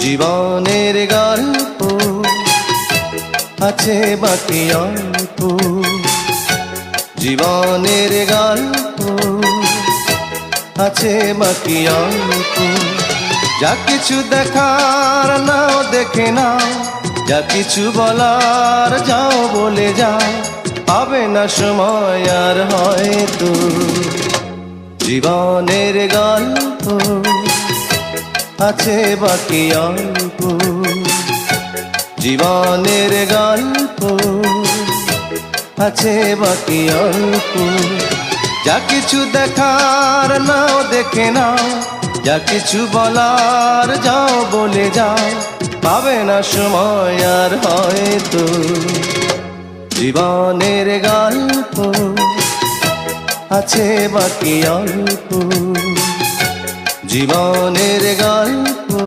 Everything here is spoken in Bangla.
জীবনের গল্প আছে বাকি অল্প, জীবনের গল্প আছে বাকি অল্প। যা কিছু দেখার নাও দেখে নাও, যা কিছু বলার যাও বলে যাও, পাবে না সময় আর হয়তো। জীবনের গল্প আছে বাকি অল্প, জীবনের গল্প আছে বাকি অল্প। যা কিছু দেখার নাও দেখে নাও, যা কিছু বলার যাও বলে যাও, পাবে না সময় আর হয়তো। জীবনের গল্প আছে বাকি অল্প, জীবনের গল্প